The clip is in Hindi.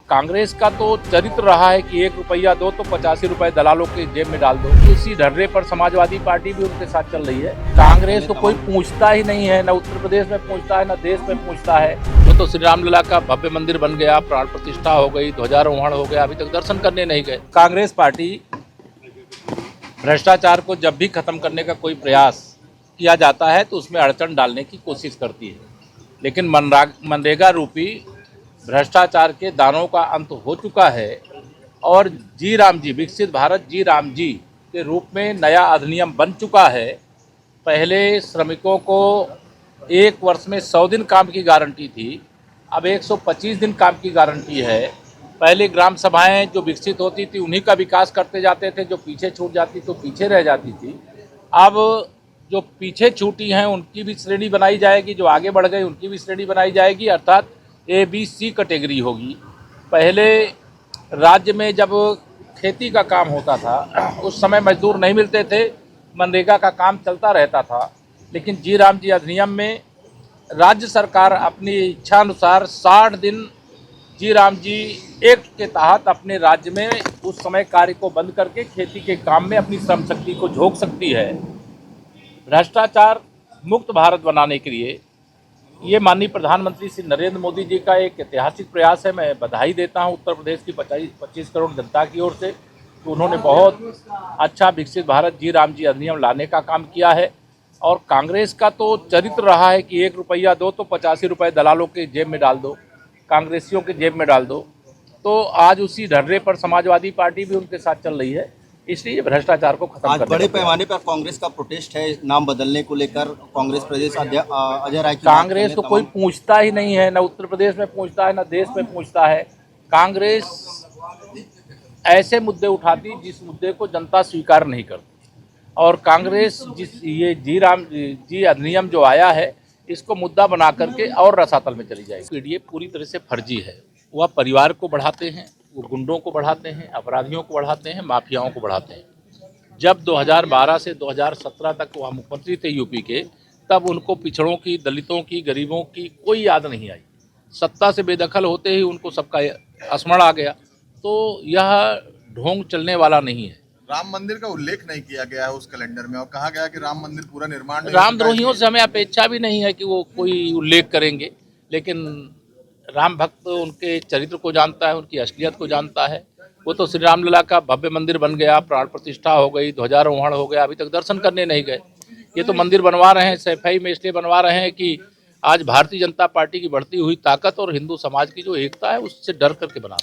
कांग्रेस का तो चरित्र रहा है कि 1 रुपया दो तो 85 रुपए दलालों के जेब में डाल दो। इसी ढर्रे पर समाजवादी पार्टी भी उनके साथ चल रही है। कांग्रेस को कोई पूछता ही नहीं है, न उत्तर प्रदेश में पूछता है, न देश में पूछता है। वो तो श्री रामलला का भव्य मंदिर बन गया, प्राण प्रतिष्ठा हो गई, ध्वजारोहण हो गया, अभी तक दर्शन करने नहीं गए। कांग्रेस पार्टी भ्रष्टाचार को जब भी खत्म करने का कोई प्रयास किया जाता है तो उसमें अड़चन डालने की कोशिश करती है, लेकिन मनरेगा रूपी भ्रष्टाचार के दानों का अंत हो चुका है और जी राम जी, विकसित भारत जी राम जी के रूप में नया अधिनियम बन चुका है। पहले श्रमिकों को 1 वर्ष में 100 दिन काम की गारंटी थी, अब 125 दिन काम की गारंटी है। पहले ग्राम सभाएं जो विकसित होती थी उन्हीं का विकास करते जाते थे, जो पीछे छूट जाती तो पीछे रह जाती थी। अब जो पीछे छूटी हैं उनकी भी श्रेणी बनाई जाएगी, जो आगे बढ़ गई उनकी भी श्रेणी बनाई जाएगी, अर्थात ABC कैटेगरी होगी। पहले राज्य में जब खेती का काम होता था उस समय मजदूर नहीं मिलते थे, मनरेगा का काम चलता रहता था, लेकिन जी राम जी अधिनियम में राज्य सरकार अपनी इच्छा अनुसार 60 दिन जी राम जी एक्ट के तहत अपने राज्य में उस समय कार्य को बंद करके खेती के काम में अपनी श्रम शक्ति को झोंक सकती है। भ्रष्टाचार मुक्त भारत बनाने के लिए ये माननीय प्रधानमंत्री श्री नरेंद्र मोदी जी का एक ऐतिहासिक प्रयास है। मैं बधाई देता हूं उत्तर प्रदेश की 25 करोड़ जनता की ओर से कि उन्होंने बहुत अच्छा विकसित भारत जी राम जी अधिनियम लाने का काम किया है। और कांग्रेस का तो चरित्र रहा है कि 1 रुपया दो तो 85 रुपए दलालों के जेब में डाल दो, कांग्रेसियों के जेब में डाल दो। तो आज उसी ढर्रे पर समाजवादी पार्टी भी उनके साथ चल रही है, इसलिए भ्रष्टाचार को खत्म आज करने बड़े का पैमाने पर कांग्रेस का प्रोटेस्ट है नाम बदलने को लेकर। कांग्रेस प्रदेश अध्यक्ष अजय राय की कांग्रेस को कोई पूछता ही नहीं है, न उत्तर प्रदेश में पूछता है, न देश में पूछता है। कांग्रेस ऐसे मुद्दे उठाती जिस मुद्दे को जनता स्वीकार नहीं करती, और कांग्रेस ये जी राम जी अधिनियम जो आया है इसको मुद्दा बना करके और रसातल में चली जाएगी। ये पूरी तरह से फर्जी है। वह परिवार को बढ़ाते हैं, वो गुंडों को बढ़ाते हैं, अपराधियों को बढ़ाते हैं, माफियाओं को बढ़ाते हैं। जब 2012 से 2017 तक वह मुख्यमंत्री थे यूपी के, तब उनको पिछड़ों की, दलितों की, गरीबों की कोई याद नहीं आई। सत्ता से बेदखल होते ही उनको सबका स्मरण आ गया। तो यह ढोंग चलने वाला नहीं है। राम मंदिर का उल्लेख नहीं किया गया है उस कैलेंडर में और कहा गया कि राम मंदिर पूरा निर्माण नहीं हो रामद्रोहियों से हमें अपेक्षा भी नहीं है कि वो कोई उल्लेख करेंगे, लेकिन राम भक्त उनके चरित्र को जानता है, उनकी असलियत को जानता है। वो तो श्री रामलला का भव्य मंदिर बन गया, प्राण प्रतिष्ठा हो गई, ध्वजारोहण हो गया, अभी तक दर्शन करने नहीं गए। ये तो मंदिर बनवा रहे हैं सफाई में, इसलिए बनवा रहे हैं कि आज भारतीय जनता पार्टी की बढ़ती हुई ताकत और हिंदू समाज की जो एकता है उससे डर करके बना